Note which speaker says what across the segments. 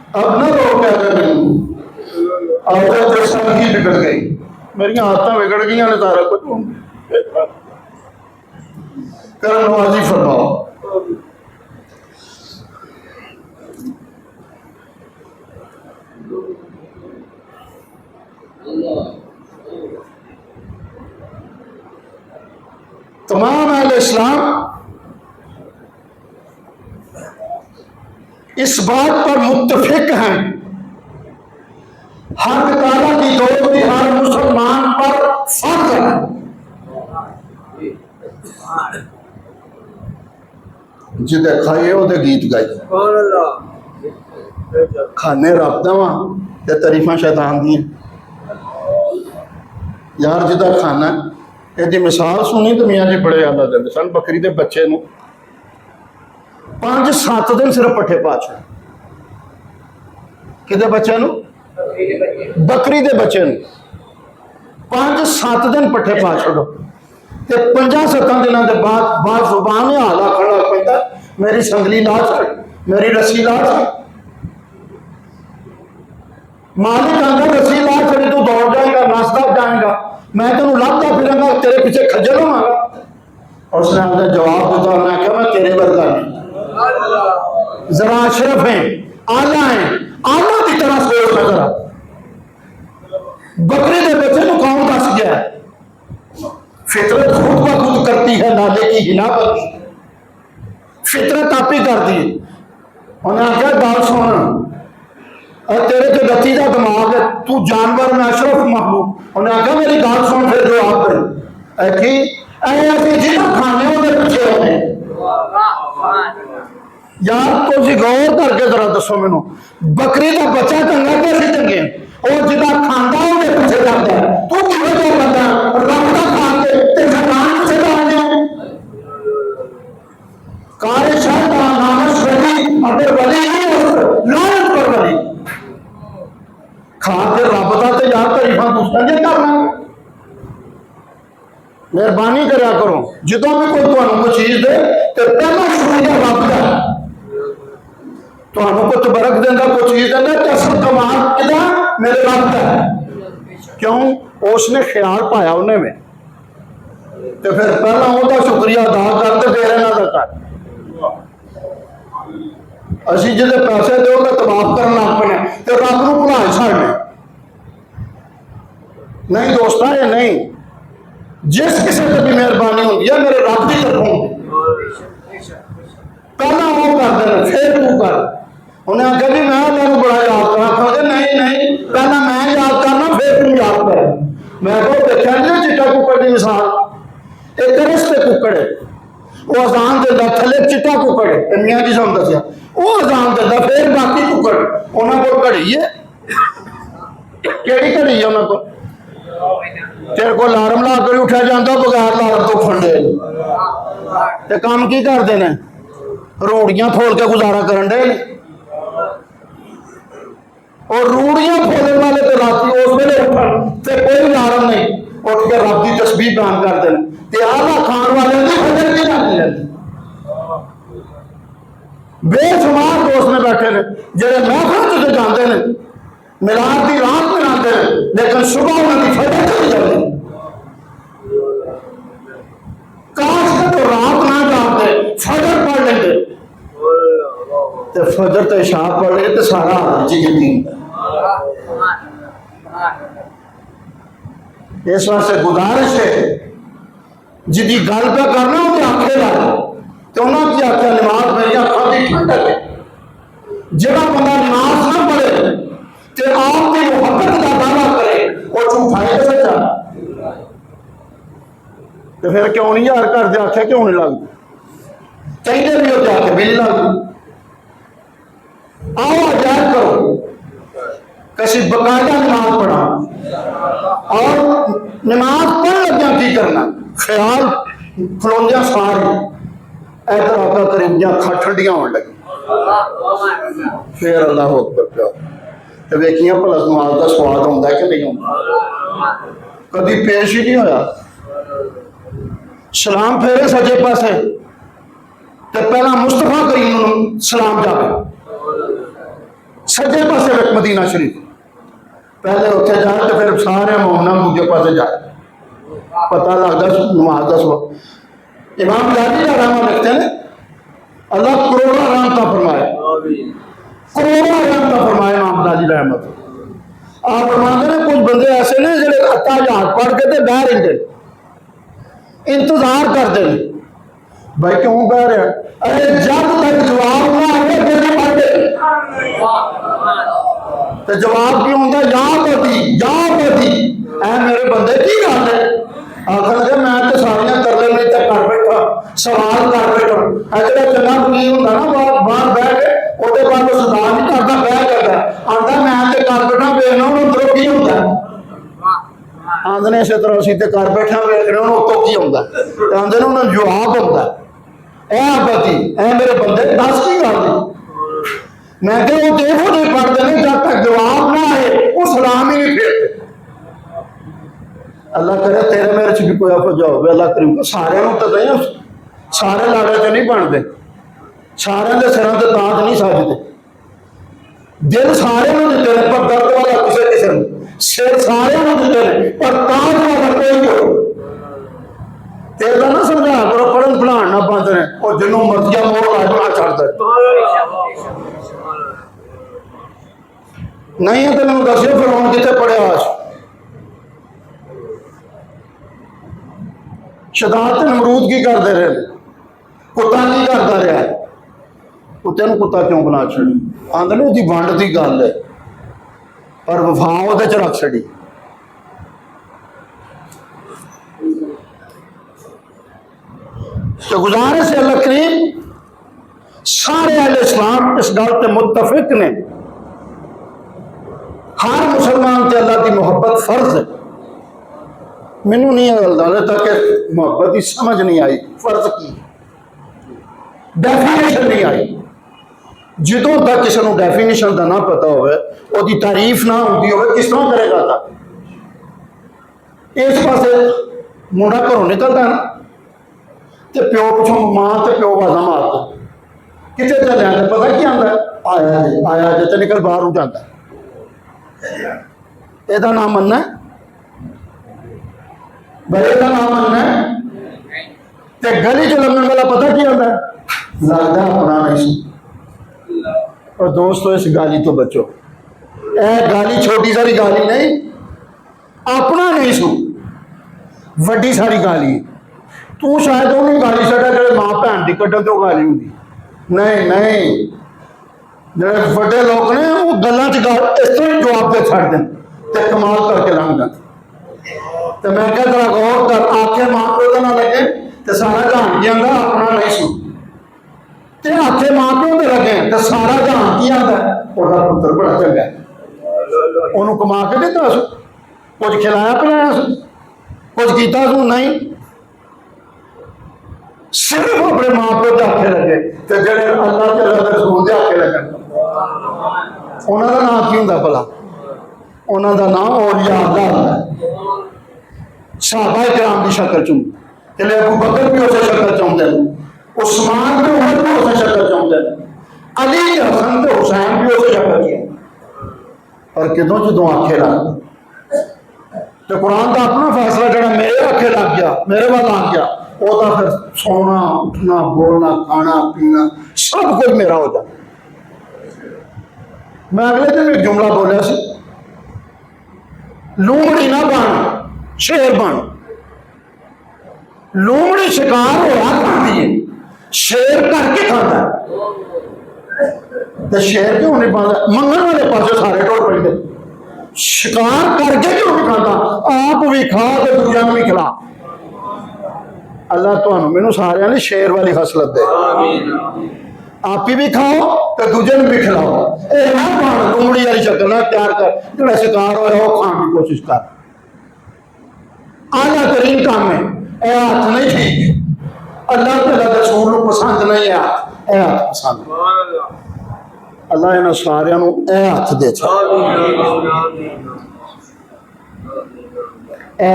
Speaker 1: अब ना लोग कह रहे आदत जैसा ही बिगड़ गई, मेरी आदत बिगड़ गई ने, सारा कुछ करम नवाजी फरमाओ। तमाम अहले इस्लाम इस बात पर मुत्तफिक हैं, हक ताला की दोस्ती हर मुसलमान पर फर्ज है। जिदे खाइए वो गीत गाइए, खाने रब दवा ते तारीफा शैतान दी यार। जिदा खाना यदि मिसाल सुनी तो मियाँ जी बड़े आला देते सन, बकरी के बच्चे नूं 5-7 दिन सिर्फ पट्ठे पा छो, कि बच्चे नूं, बकरी के बच्चे नूं 5-7 दिन पट्ठे पा छोड़ो, तो 5-7 दिनों के बाद जुबान हाल आखन लग पैंदा, मेरी संगली ला छड़, मेरी रस्सी ला छड़। मालिक आंदा रस्सी ला छड़ी, तू दौड़ जाएगा, नसदा जाएगा, मैं तेन लभदा फिरांगा, तेरे पीछे खज्जल होवांगा। उसने आंदा जवाब दिता, मैं क्या मैं तेरे वर्गा नहीं, जरा अशरफ है, आला है, आला की तरह सोच है जरा। बकरे के बच्चे को कौन दस गया? फितरत खुद ब खुद करती है नाले की हिना पर, फितरत आप ही कर दी। उन्हें आख्या गल सुन, और तेरे तो गति का दिमाग है, तू जानवर में अशरफ मखलूक। उन्हें आख्या मेरी गल सुन, फिर जवाब दे जिन्हें खाने उन्हें पीछे होने। यार तुम गौर करके जरा दसो मैनू, बकरी का बच्चा चंगा कि असीं चंगे? और जिदा खांदा उन्हें पीछे जाता है, तू किवें जो बंदा रब दा खा के ते शैतान पीछे जाण दे। कारे शैतान नामश वली अगर वली नहीं लानत पर वली खा के रब दा ते यार तारीफां दूसरा जे करना। मेहरबानी करा करो, जो भी कोई तुहानू कोई चीज दे तो पहला शुक्रिया रब दा। तुहानू कोई तबरक देंदा, कोई चीज देंदा, तो असल कमाल किदा मेरे रब दा। क्यों? उसने ख्याल पाया उन्हें में, तो फिर पहला उसका शुक्रिया अदा कर, तो फिर इन्हां दा कर। असीं जिहदे पैसे दोगे तबाफ करन लग पैने, तो रब नूं भुला छड्डने नहीं दोस्ता, ये नहीं। जिस किसी पर भी मेहरबानी होती है मेरे रब की तरफों, पहला वो कर देना, फिर तू कर। उन्हें आखिया जी मैं तेन बड़ा याद करा, आखोगे नहीं नहीं, पहला मैं याद करना, फिर तू याद कर। मैं को देखा नहीं चिट्टा कुकड़ की मिसाल, एक रस्ते कुकड़ है, वो अजान देता, थले चिट्टा कुकड़ है, मियाँ जी सानू दसिया, वो अजान देता, फिर बाकी कुकड़ उन्होंने को घड़ी है। केड़ी घड़ी है उन्होंने को? तेरे को अलार्म ला कर उठा जाता बगैर अलार्म तो फंडे, ते काम की करते हैं? रूड़ियां फोड़ के गुजारा करन दे। और रूड़ियां फोड़ने वाले तो राती उस वेले उठन ते कोई अलार्म नहीं, उठ के रब की तस्बीह बयान करते हैं, ते आला खान वाले की फजर की जाती है। बेशुमार दोस्त में बैठे ने जेडे महफिल से जाते हैं, मिलाद की रात मनाते हैं, लेकिन सुबह उन्होंने फजर चली जाती। काश के तो रात ना जाते, फजर पढ़ लेंगे, तो फजर तो इशा पढ़ ले तो सारा जी यकीन। इस वास्ते गुजारिश है, जिदी गल पे करना वो आखे ला, तो उन्होंने की आख्या नमाज मेरी अखा की ठंडक है। जेड़ा बंदा नमाज ना पढ़े ते आपकी मोहब्बत का दावा करे, वो झूठा है सच्चा। तो फिर क्यों नहीं यार घर से आख्या, क्यों नहीं लगती? चाहिए भी हो जाके भी नहीं लगती। आओ आजाद करो, किसी बकायदा नमाज पढ़ा, और नमाज पढ़ लग्या की करना, ख्याल खलोंदिया सारी इधर आका करीबियां ठंडियां होने लगी, फिर अल्लाह अकबर पिया। तो वेखिया भला नमाज का स्वाद आता कि नहीं आता? कभी पेश ही नहीं होया। सलाम फेरे सजे पासे, तो पहला मुस्तफा करीम सलाम जावे, सज्जे पासे विच मदीना शरीफ, पहले उत्थे जाए तो फिर सारे मोमना दूजे पासे जाए, पता लगता नमाज का सुबह। इमाम गाजी का रहमा लिखते हैं अल्लाह करोड़ों रहमत फरमाए, करोड़ों रहमत फरमाए इमाम गाजी रहमत। आप फरमाते हैं कुछ बंदे ऐसे ने जो अत्ता जहाज पढ़ के तो बह रहे इंतजार करते हैं, भाई क्यों बह रहे हैं? अरे जब तक जवाब ना आए फिर नहीं पढ़ते। तो जवाब की होता या पति ऐ मेरे बंदे की गल है? आखर लगे मैं तो सारियां तरले नहीं तो कर बैठा सवाल कर बैठा। जो चंगा वकील होंगे ना बाहर बह के ਉਹਦੇ बाद सुधार नहीं करता, बह करता आता मैं तो कर बैठा वेखना उधरों की होता आंदे ने इस तरह असीं ते कर बैठा वेख रहे उत्तों की आउंदा आंदे ने उन्होंने जवाब आउंदा ऐ पति ऐ मेरे बंदे दस की गल नहीं। मैं क्या वो देखो नहीं पढ़ते नहीं जब तक जवाब ना आए वो सलाम ही नहीं फेरते। अल्लाह करे तेरे मेरे च भी कोई अफजा हो, अल्लाह करीम को सारे तो नहीं, सारे लाड़े च नहीं बनते, सारे के सिरों से ताज नहीं सजते, दिल सारे दिते हैं पर दर्द वाला किसी किसी ने, सिर सारे दिते हैं पर ताज वाला कोई हो। तेरा ना समझा करो पढ़न पढ़ान ना बंद ने और जिन्हों मर्जिया मोड़ लाजमा छड़ता नहीं है तो मैं दसियो फिर हम कितने पढ़िया शैतान नमरूद की करते रहे, कुत्ता की करता रहा, कुत्ते कुत्ता क्यों बना छड़ी आंदे ने उसकी वंड की गल है पर वफा वो च रख छड़ी। तो गुजारिश है अल्लाह करीम सारे अहले इस्लाम इस गल से मुत्तफिक ने, हर मुसलमान से अल्लाह की मोहब्बत फर्ज है। मैनू नहीं हाले तक मोहब्बत की समझ नहीं आई, फर्ज की डेफिनेशन नहीं आई। ਜਦੋਂ तक किसी को डेफिनेशन का ना पता हो तारीफ ना होती हो किस तरह करेगा था। इस पासे मुंडा घरों निकलता ना तो प्यो पिछों मां तो प्यो आवाजा मारता कितने चलिया पता की आंदा आया जे तो निकल बाहर हो जाता ਇਹਦਾ नाम मनना बड़े का नाम मनना ते गली च लंघन वाला पता की आंदा लगता अपना नहीं। और दोस्तों इस गाली तो बचो, ए गाली छोटी सारी गाली नहीं, अपना नहीं सु वड्डी सारी गाली। तू शायद उन्होंने गाली छड़ा जो मां भैन की कड्डन तो गाली होंगी नहीं नहीं, जो बड़े लोग ने वो गलों च इस तरह ही जवाब दे छड़ दें तो कमाल करके लंघ जाते। तो मैं क्या तेरा गौर कर आखे मां प्यो का ना लगे तो सारा जहान की आंदा अपना नहीं सु ते आखे मां प्यो के लगे तो सारा जहान की आंदा उसका पुत्र बड़ा चंगा है, उन्होंने कमा के दिता सु, कुछ खिलाया पिलाया सु, कुछ किया सु नहीं, सिर्फ अपने मां प्यो के आखे लगे तो जेडे अल्लाह के रसूल के आखे लगे उन्होंने नाम की होंगे भला, उन्होंने नाम औलिया अल्लाह होंगे। सहाबा किराम की शक्ल चुन चले अबू बकर भी उसे शक्ल चाहते हैं, उस्मान भी उमर भी उसे शक्ल चाहते हैं, अली हसन तो हुसैन भी उसे शक्ल चाहिए पर किदों जो आखे लग तो कुरान का अपना फैसला जो मेरे आखे लग गया मेरे वाल आ गया वो तो फिर सोना उठना बोलना खाना पीना सब कुछ मेरा हो जाता। मैं अगले दिन एक जुमला बोलिया सी लूमड़ी ना बन शेर बन, लूमड़ी शिकार होया खाती है शेर करके खाता तो शेर क्यों नहीं पाता मंगन वाले पास सारे टोल पड़ते, शिकार करके क्यों नहीं खाता आप भी खा तो दूजा भी खिला। अल्लाह तो मैनू सारे ने शेर वाली खसलत दे, आप ही भी खाओ तो दूजे भी खिलाओ, ये ना बन लूमड़ी वाली शक्ल ना तैयार कर जो शिकार हो वो खाने की कोशिश कर। आला तरीन काम है यह हाथ नहीं ठीक, अल्लाह तआला दे रसूल नूं पसंद नहीं है यह हाथ पसंद, अल्लाह इन्होंने सारे हाथ दे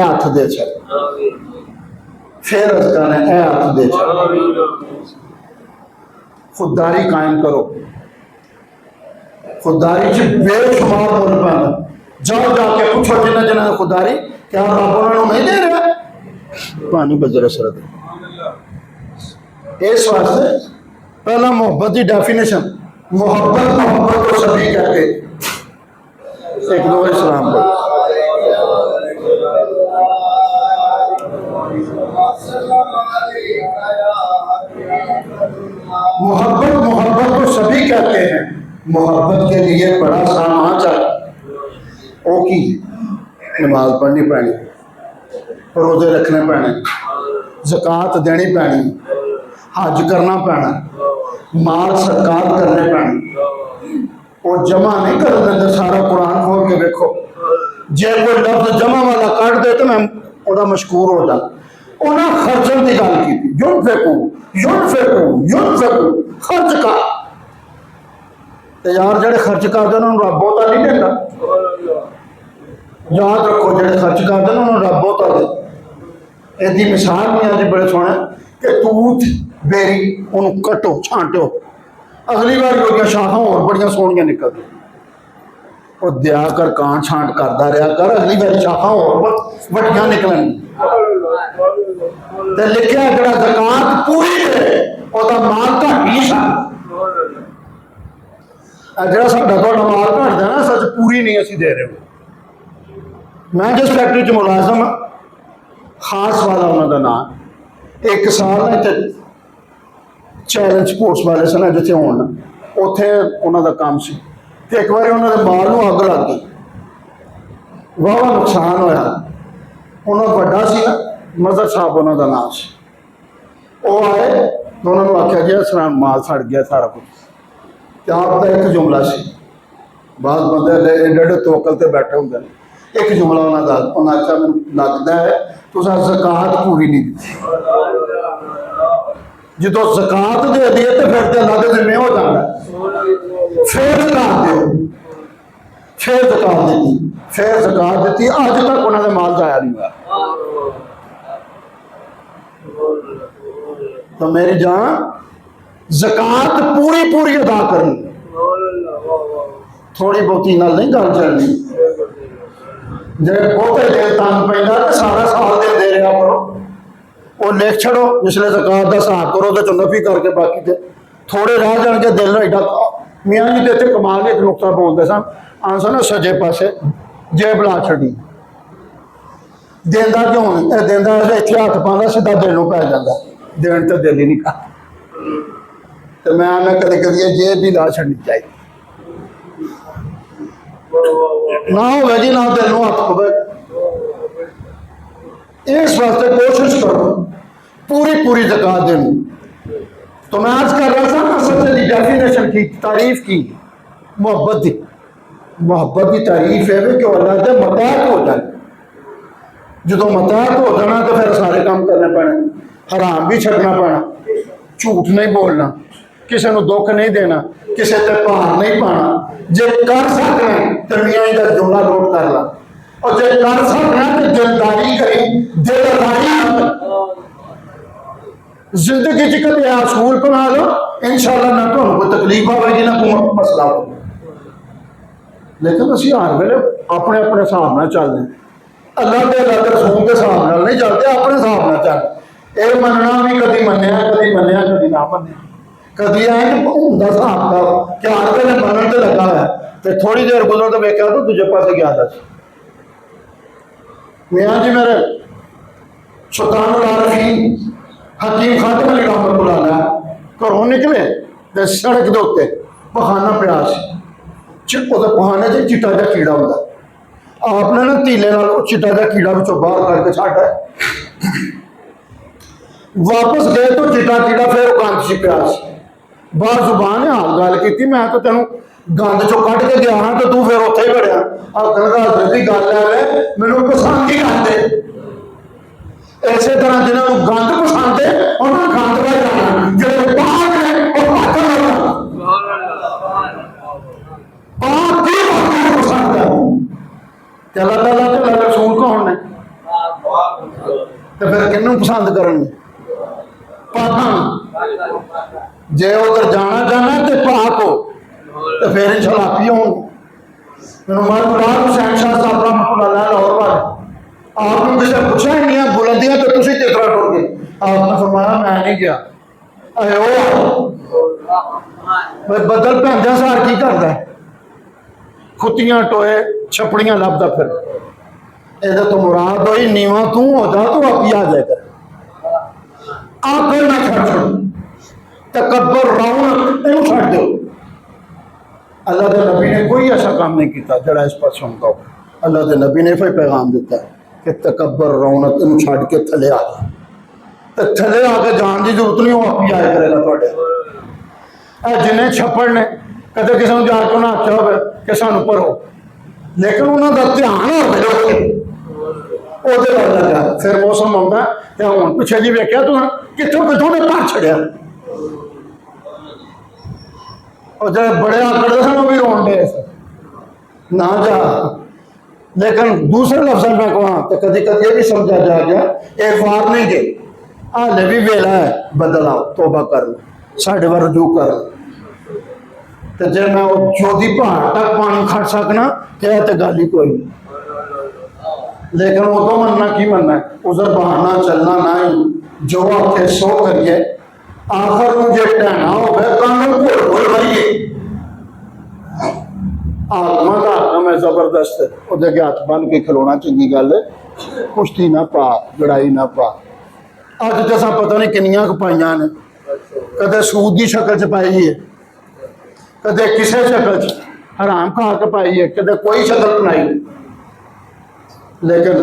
Speaker 1: हाथ दे फिर ने हाथ दे खुददारी कायम करो, खुदारी च बेशुमार मुल पैंदा। जाओ जाके पूछो जिन्हें जिन्हें खुदारी, क्या रब उन्होंने नहीं दे रहा? पानी बजर असरत। इस वास्ते पहला मोहब्बत की डेफिनेशन, मोहब्बत मोहब्बत को सभी कहते। एक दो इस्लाम को मोहब्बत मोहब्बत को सभी कहते हैं। मोहब्बत के लिए बड़ा सामान चाहिए। वो की नमाज पढ़नी पैनी, रोजे रखने पैने, ज़कात देनी पैनी, हज करना पैना, माल सदकात करने पैने। वो जमा नहीं कर देंगे। सारा कुरान खोल के देखो, जे कोई लफ्ज जमा वाला काट दे तो मैं ओदा मशकूर हो जाता। उन्हें खर्चन की गल की, युनफिकू खर्च का। तो यार जेडे खर्च करते हैं रब बहुता नहीं देता। याद रखो, जेडे खर्च करते हैं रब बहुता दे। इसकी मिसाल नहीं आज बड़े सोने कि तूत बेरी उन्होंने कटो छांटो, अगली बार ਉਹਦੀਆਂ शाखा और बड़िया सोहनियां निकलती। और दिया कर कान छांट करता रहा कर, अगली बार शाखा और वटियां निकलन। लिखा जरा ज़कात पूरी है ਉਹਦਾ माल घट नहीं सा। जरा साडा तुहाडा माल घटदा ना, सच पूरी नहीं असीं दे रहे। मैं जिस फैक्ट्री च मुलाजम हाँ, खास वाला उन्होंने नाम, एक साल ना इतने चैलेंज स्पोर्ट्स वाले से ना जिथे होना, उत्थे उन्होंने काम से एक बार उन्होंने माल में अग लग गई, वाहवा नुकसान होया। उन्होंने बड़ा सी मजहर साहब उन्होंने नाम से, वो आए तो उन्होंने आख्या जी इस तरह माल सड़ गया सारा कुछ। तो आपका एक जुमला से बाद बंदे एडे तवक्कल से बैठे होंगे, एक जुमला उन्होंने आख्या मैं लगता है तुसां ज़कात पूरी नहीं दी। जो ज़कात दे दिए तो फिर तो अलग जिम्मे हो जाता। फिर ज़कात दो, फिर ज़कात दी, फिर ज़कात दी, अज तक उन्होंने माल जाया नहीं हुआ। तो मेरी जान ज़कात पूरी पूरी अदा करनी, थोड़ी बहुती नाल नहीं गल चलनी। जे बहुते देर तंग पैंदा तो सारा साल दे रहा करो, वो लिख छड़ो जिसले ज़कात का हिसाब करो तो नफी करके बाकी तो थोड़े रह जाएंगे। दिल एडा मियाँ जी तो इतने कमाल एक नुकता बोलते सन, आंसर ना सजे पासे जेब ला छड़ी, देंदा क्यों नहीं? देंदा इतने हथ पाँदा सीधा दिल में पै जाता, देन तो दिल ही नहीं कर। तो मैं कदे कदी जेब भी ला छड़नी चाहिए, ना होगा जी ना दिल में हथ पवे। इस वास्ते कोशिश करो पूरी पूरी ज़कात देनी। तो मैं आज कर रहा था असल की डेफिनेशन की, तारीफ की मोहब्बत की। मोहब्बत की तारीफ है कि अल्लाह के मताहत हो जाए। जो मताहत हो जाना तो फिर सारे काम करने पैने, हराम भी छड़ना पैना, झूठ नहीं बोलना, किसी को दुख नहीं देना, किसी ते भार नहीं पाना। जे कर सकना तो मियाँ का जुमला नोट कर ला, और जो कर सकना तो दिलदारी करी, दिलदारी जिंदगी च कभी असूल बना लो, इंशाअल्लाह ना तो कोई तकलीफ आएगी ना कोई मसला हो। लेकिन असं हर वेले अपने अपने हिसाब न चलते, अल्लाह के अल्लाह के रसूल के हिसाब न नहीं चलते, अपने हिसाब न चल। ये मनना भी कभी मनिया कभी ना मनिया, कभी है होंगे हिसाब का कि हर वेले मनन तो लगा है, तो थोड़ी देर गुजर तो वेख्या तो दूजे पासे गया था। मियाँ जी मेरे सुल्तानुल आरिफीन हकीम खातिम अली रहमतुल्लाह अलैह घरों निकले तो सड़क के उत्ते पखाना पिया पखाने से चिट्टा जहा कीड़ा होंगे, आपने ना तीले चिट्टा जहा कीड़ा बिचों बाहर करके छाटा, वापस गए तो चिट्टा कीड़ा फिर गंद च पिया। बाहर जुबान ने हाल गल की, मैं तो तेन गंद चो कढ़ के गया हाँ तो तू फिर उत्थे ही बड़िया। आखिर हजरत की गल है मैनू पसंद ही करते। इस तरह जिन्होंने गंद पसंद है उन्होंने गंद का जाना, जो पाक है वो पाक पसंद है। अल्लाह ताला तो अल्लाह रसूल कौन ने, तो फिर किन्नू पसंद करेंगे? पाक। जे उधर जाना चाहना तो पाक हो, तो फिर छलापी होंगे। मैं मुराद हुसैन शाह साहब रहमतुल्लाह अलैह लाहौर वाले, आपने किसी पूछा इन्नियां बुलंदियां तो तुसी किस तरह टुर गए? आपने फरमाया मैं नहीं गया। अरे ओ बदल भैंजा सार की करता है, खुतियां टोए छपड़ियां लभदा फिर। ਇਹਦਾ तो मुराद होई नीवा तू हो जा तो आपी आ जाए कर, आकर ना छड़ छोड़ तकब्बर रौनक इनू छड़ दो। अल्लाह के नबी ने कोई ऐसा काम नहीं किया जरा इस पर सुनता हो। अल्लाह के नबी ने फिर पैगाम दिता कि तकब्बर रौनक इनू छड़ के थले आ जा, तो थले आके जान की जरूरत नहीं, वो आपी आया करेगा थोड़े। जिन्हें छप्पड़ ने कदे किसी को जाके उन्हें आख्या हो कि सानू भरो, लेकिन उन्होंने ध्यान हो लगा। फिर मौसम आता है हूँ पिछे जी वेख्या तू कितों कितों ने भर छड़िया, और जो बड़े आकड़ते सन वो भी रोन डे ना जा। लेकिन दूसरे लफ्ज में कहा तो कभी कभी ये भी समझा जा गया एक बार नहीं गए हाले भी वेला है बदल आओ तोबा कर साढ़े बार रजू कर। तो जे मैं वो चौधी पहाड़ तक पानी खड़ सकना क्या तो गल ही कोई नहीं। लेकिन वो तो मनना की मनना है, उधर बहाना चलना ना ही जो आखे सो करिए। आखिर मुझे टहना हो गया कानून भुल भरिए आत्मा का आत्मा है जबरदस्त, उधर के हाथ बन के खिलौना चंगी गल है। कुश्ती ना पा लड़ाई ना पा। अज तो असा पता नहीं किनिया पाइया ने, कदे सूद की शक्ल च पाई है, कदे किसी शक्ल च हराम खा के पाई है, कदे कोई शक्ल बनाई। लेकिन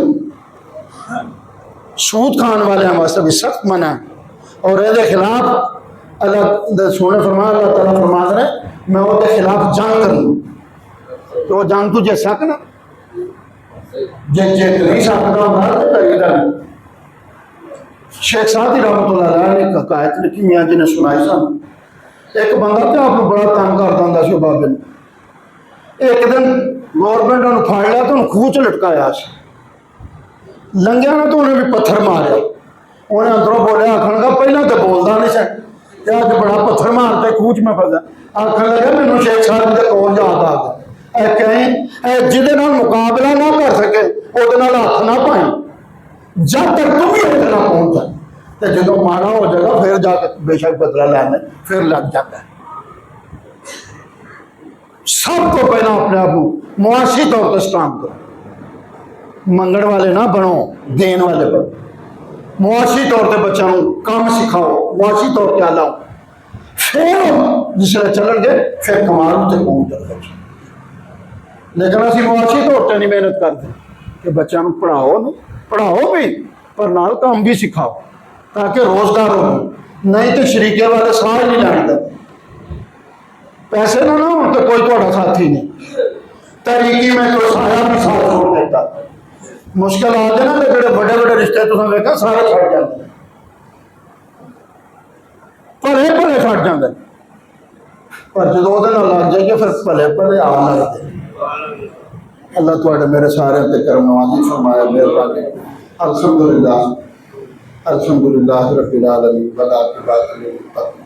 Speaker 1: सूद खाने वाले वास्ते भी सख्त मना है, और ये खिलाफ अल्लाह सोने फरमा अल्लाह ताला फरमा रहे मैं वो खिलाफ जंग करूँ। तो वो जंग तू जे सकना जे जित नहीं सकता होगा तो करेगा नहीं। शेख सादी रहमतुल्लाह अलैह ने एक हकायत लिखी मियाँ जी ने सुनाई सन। एक बंदा तो आपको बड़ा तंग करता होंगे सी बाबे ने। एक दिन गौरमेंट उन्हें फड़ लिया तो खूह च लटकाया, लंघिया ना तो उन्हें भी पत्थर मारे। उन्हें अंदरों बोलिया आखन लगा पहला तो बोलता नहीं सन, अज बड़ा पत्थर मारते खूह च मैं फसा। आखन लगा मैनू शेख साहब के कोल याद आ गया कहीं जिदे नाल मुकाबला ना कर सके उहदे नाल हथ ना पाई जब तक तुम भी उहदे नाल पहुंच जाए। तो जो माड़ा हो जाएगा फिर जाके बेशक बदला लैने फिर लग जाता है। सब तो पहला अपने आप को मुआशी तौर पर स्ट्रांग करो, मंगण वाले ना बनो देन वाले बनो। मुआशी तौर पर बच्चों को काम सिखाओ, मुआशी तौर पर आलाओ, फिर जिसले चलन गए फिर कमाल से पहुंच जाएगा। लेकिन असं मुआशी तौर पर नहीं मेहनत करते कि बच्चों को पढ़ाओ भी पर नाल काम भी सिखाओ ताकि रोजगार हो। नहीं तो शरीके वाले साथ नहीं लैंदे, पैसे ना हो तो कोई थोड़ा साथी नहीं। तरीकी में तो सारा भी साथ छोड़ देता। मुश्किल आ जाए ना तो जो बड़े बड़े रिश्ते तुम देखा सारे छड़ जाते, भले भले छड़ जाते, पर जो लग जाइए फिर भले भले आ लगते। अल्लाह थोड़े मेरे सारे ते करम नवाजी फरमाया मेहरबानी। अल्हम्दुलिल्लाह अल्हम्दुलिल्लाह रब्बिल आलमीन वला इबादतु लिल मुत्तक़ीन।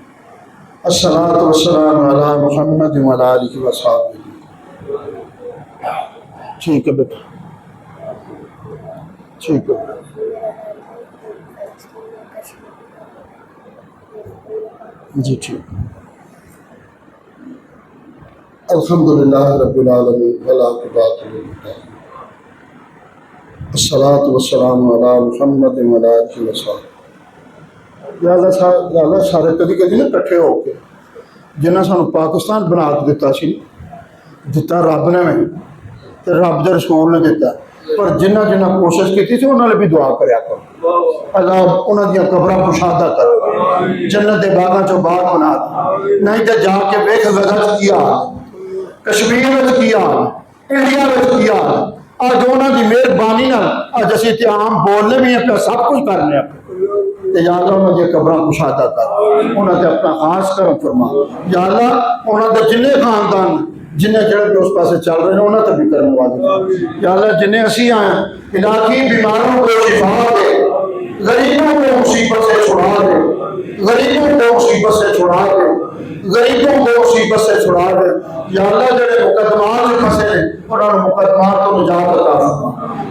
Speaker 1: अस्सलातु वस्सलामु अला मुहम्मद व अला आलिहि व सहाबिहि। ठीक है बेटा, ठीक है जी ठीक। अल्हम्दुलिल्लाह रब्बिल आलमीन वला इबादतु लिल मुत्तक़ीन। अस्सलातु वस्सलामु अला मुहम्मद व अला आलिहि व सहाबिहि। अल्लाह सारे कभी कभी ना इकट्ठे होके जिन्हें सानू पाकिस्तान बना के दिता रब ने में तो रब के रसूल ने दिता, पर जिन्हें जिन्हें कोशिश की थी उन्होंने भी दुआ कराया करो अल्लाह उन्होंने कब्रां कुशादा करो, जन्नत के बागां चो बाग बना दे। नहीं तो जाके वेख गजा की हाल, कश्मीर में की हाल, इंडिया में की हाल। अज उन्होंने मेहरबानी अज असीं ते आम बोलने भी हैं, सब कुछ करने या अल्लाह उन्होंने कब्रां कुशादा कर, उन्होंने अपना खास करम फरमा। या अल्लाह उन्होंने जिन्हें खानदान जिन्हें जड़े भी उस पास चल रहे हैं उन्होंने भी करम वादे। या अल्लाह जिन्हें असी आए इलाकी बीमारों को शिफा दे, गरीबों को मुसीबत से छुड़ा दे, गरीबों को मुसीबत से छुड़ा दे, गरीबों को मुसीबत से छुड़ा दे। या अल्लाह जेड़े मुकदमात में फसे ने उन्होंने मुकदमात तो निजात अता फरमा,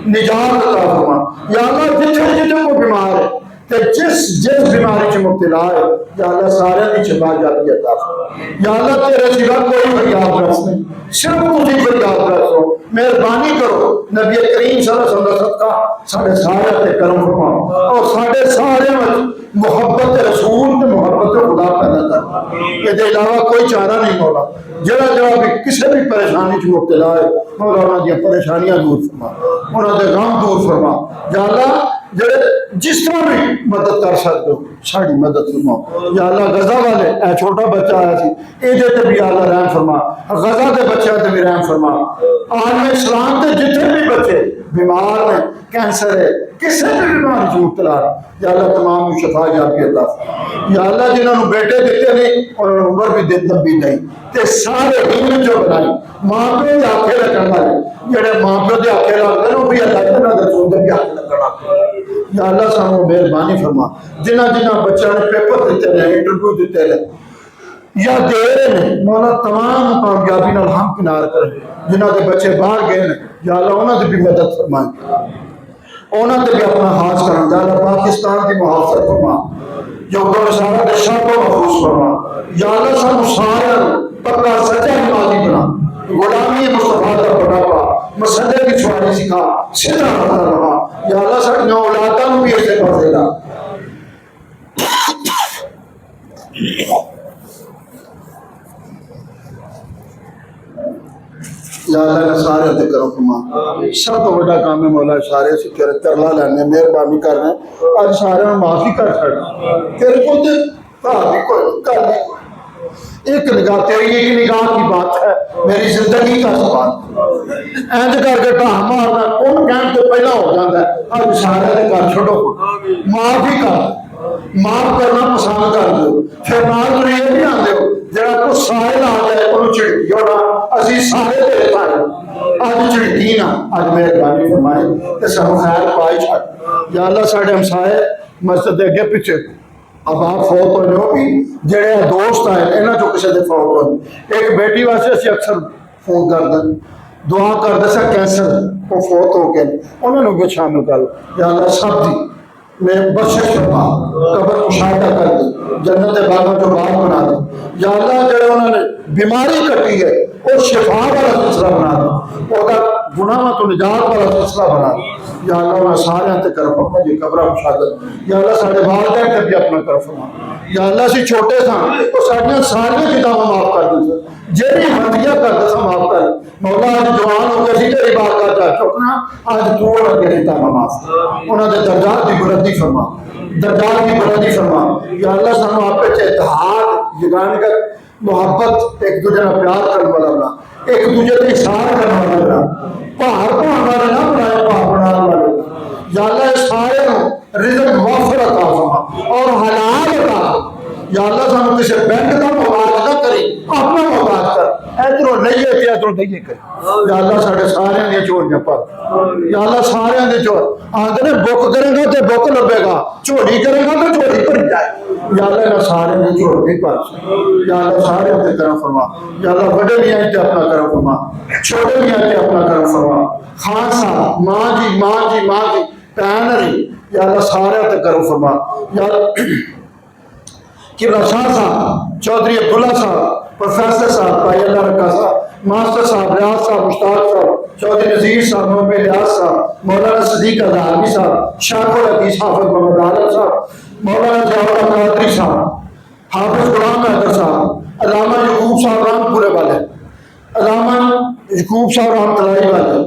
Speaker 1: निजात अता फरमा। या अल्लाह जिथे जिथे को बीमार है ते जिस जिस बीमारी च मुब्तला है या अल्लाह सारे की शिफा जाती अता फरमा। या अल्लाह तेरे सिवा कोई फरियाद रस नहीं, सिर्फ तुझी फरियाद रसो। मेहरबानी करो नबी करीम सल्लल्लाहु अलैहि वसल्लम का साढ़े सारे ते करम फरमाओ और साढ़े सारे में मुहब्बत रसूल ते मुहब्बत खुदा पैदा कर। ये अलावा कोई चारा नहीं मौला। जरा जरा भी किसी भी परेशानी च मुब्तला है मौला उन्होंने परेशानियां दूर फरमा, उन्होंने गम दूर फरमा। या अल्लाह जेड़े जिस तरह भी मदद कर सकते हो साड़ी मदद फरमाओ। या अल्लाह गजा वाले ए छोटा बच्चा आया सी एदे ते भी अल्लाह रहम फरमा, गजा के बच्चों ते भी रहम फरमा। आलम इस्लाम के जितने भी बच्चे बीमार ने, कैंसर है, किसी भी बीमारी से मुब्तला या अल्लाह तमाम शफा याबी अता फरमा। या अल्लाह जिन्होंने बेटे दिते ने उन्होंने उम्र भी दिन लंबी नहीं ते सारे दीन जो बनाई मां प्यो के आखे लगन वाले जेड़े मां प्यो के आखे लगते हैं भी अल्लाह जिन्होंने रसूल के आखे लगन। या अल्लाह सानू मेहरबानी फरमा। जिन्होंने जिन्होंने बच्चों ने पेपर दिते ने, इंटरव्यू दिते ने या दे रहे हैं मौला तमाम कामयाबी नाल हम किनार करे। जिन्हों के बच्चे बाहर गए हैं या अल्लाह उन्होंने भी मदद फरमाए, उन्होंने भी अपना हाथ करना। या अल्लाह पाकिस्तान की मुहाफत फरमा, जो गुरसारा के शर को महफूज फरमा। या अल्लाह सानू सारे पक्का सच्चा नमाजी बना, गुलामी मुस्तफा का बुढ़ापा मसले की सवारी सिखा, सीधा होता रहा। या अल्लाह साडी औलादां भी ऐसे पासे ला। या अल्लाह ने सारे ते करो फरमा। सब तो बड़ा काम है मौला सारे असीं तेरे तरला लैने मेहरबानी कर रहे हैं अज सारे माफी कर छड़ तेरे को ते भी कोई कर नहीं। एक निगाह तेरी एक निगाह की बात है, मेरी जिंदगी का सवाल इंज करके ढाह मारना कौन कहने तो पहला हो जाता है। अब सारे दे घर छोड़ो, माफी कर, माफ करना पसंद कर दो। फिर नाल ये भी आते हो जरा कुछ सारे ला जाए उन्होंने झिड़की होना असी सारे तेरे पाए अज झिड़की ना अज मेहरबानी फरमाए तो सब खैर पाई छड़। या अल्लाह साढ़े हमसाए मस्जिद के अगे पिछे अब आप फौत होने हो भी जेड़े दोस्त आए इन्होंने चो किसी के फौत हो। एक बेटी वास्ते असी अक्सर फोन करते दुआ करते सा कैंसर वो फौत हो गए उन्होंने भी शामिल कर। या अल्लाह सब दी मैं बख्शिश फरमा, कब्र मुशाहिदा कर दे, जन्नत बागों जो बाग बना दे। या अल्लाह जो उन्होंने बीमारी कटी है वो शिफा वाला सिलसिला बना दे, ओदा गुनाह तो निजात वाला सिलसिला बना दे। या अल्लाह उन्हें सारे ते कर अपना जी कब्र मुशाहिदा। या अल्लाह साढ़े वालिदैन ते भी अपना कर फरमा। या अल्लाह सी छोटे सा वो साडियां सारियां किताबां माफ कर दे, जेड़ी हदिया करते सा माफ कर। मौला अज जवान हो गए तेरी बारगाह जा चुकना अज तू अगे किताबां माफ उन्होंने दर्जात की बुलंदी फरमा, दर्जात की बुलंदी फरमा। या अल्लाह सानू आपे च इत्तेहाद यगानियत मोहब्बत एक दूसरे का प्यार करने वाला बना, एक दूसरे के इशार करने वाला बना, भार भाण वाले ना बनाए भार बनाने वाले। या अल्लाह सारे रिज़्क़ वाफिर अता फरमा और हलाल अता। या अल्लाह सानू किसी बैंक का मोहताज ना करी, अपना मोहताज कर, इधरों लईए ते इधरों दईए कर। या अल्लाह साढ़े सारे दी झोलियां भर। या अल्लाह सारे दे झोल आंदे ने बुक करेगा तो बुक लभेगा, झोली करेगा तो झोली भरी जाए। या अल्लाह ना सारे दी झोली भर। या अल्लाह सारे ते करम फरमा। या अल्लाह बड़े मियां ते अपना करम फरमा, छोटे मियां ते अपना करम फरमा। खान साहब मां जी मां जी मां जी भैन रही या अल्लाह सारे ते करम फरमा। या किबला शाह साहब, चौधरी अब्दुल्ला साहब, प्रोफेसर साहब, भाई अल्लाह रखा साहब, मास्टर साहब, रियाज साहब, मुश्ताक साहब, चौधरी नजीर साहब, मोहम्मद इलियास साहब, मौलाना सदीक अज़हरी साहब, शाकुल हदीस हाफिज मोहम्मद आलम साहब, मौलाना जवाहर कादरी साहब, हाफिज गुलाम हैदर साहब, अल्लामा यकूब साहब रामपुरे वाले, अल्लामा यकूब साहब रहमतुल्लाह वाले,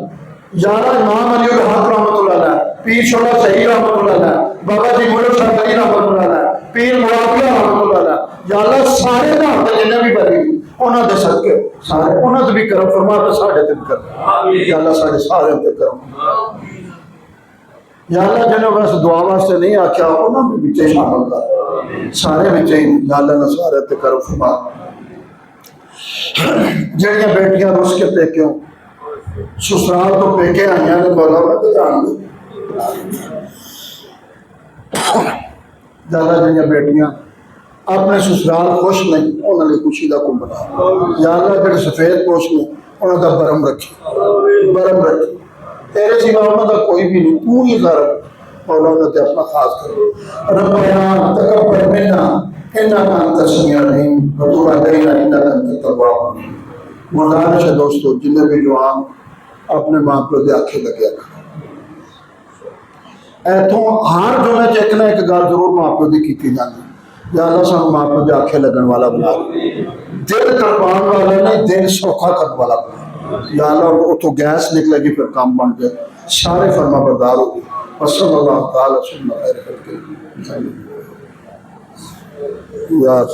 Speaker 1: यारा इमाम अली उल हक रहमतुल्लाह अलैह, पीर शोला सईद रहमतुल्लाह अलैह, बाबा जी मुल्क साहब अली रहमतुल्लाह अलैह, पीर मुआविया रहमतुल्लाह अलैह। या अल्लाह सारे नाम ते जिन्ने भी बली उन्हां दे सदके सारे उन्हां ते भी करम फरमा ते साडे ते भी कर। या अल्लाह साडे सारे ते करम। या अल्लाह जिन्होंने बस दुआ वास्ते नहीं आख्या उन्होंने भी विचे शामिल कर, सारे विचे या अल्लाह ने सारे ते करम फरमा। जड़ियां बेटियां रुस के पेक्यों ससुराल तो पेके आईया ने मौला तो जान दे। ज्यादा जड़ियां बेटियां अपने ससुराल खुश नहीं उन्होंने खुशी का कुंभ बना या अल्लाह जो सफेद पोश ने उन्होंने बरम रखी तेरे सिवा उन्होंने कोई भी नहीं तू ही सारा और उन्होंने अपना खास करो रब्बना तकब्बल मिन्ना इन्नका अंतस समीउल अलीम व तुब अलैना इन्नका अंतत तव्वाबुर रहीम। गुजारिश है दोस्तों जिन्हें भी जवान अपने मां प्यो के आखे लगे इतों हर जुमे च एक ना एक गल जरूर मां प्यो की की जाती या अल्लाह सानू मां प्यो के आखे लगन वाला बना दिल करवाने वाला नहीं दिल सौखा करने वाला बना या अल्लाह उतो गैस निकलेगी फिर काम बन जाए सारे फरमा बरदार हो वसल्लल्लाहु तआला सुन्ना खैर करके यार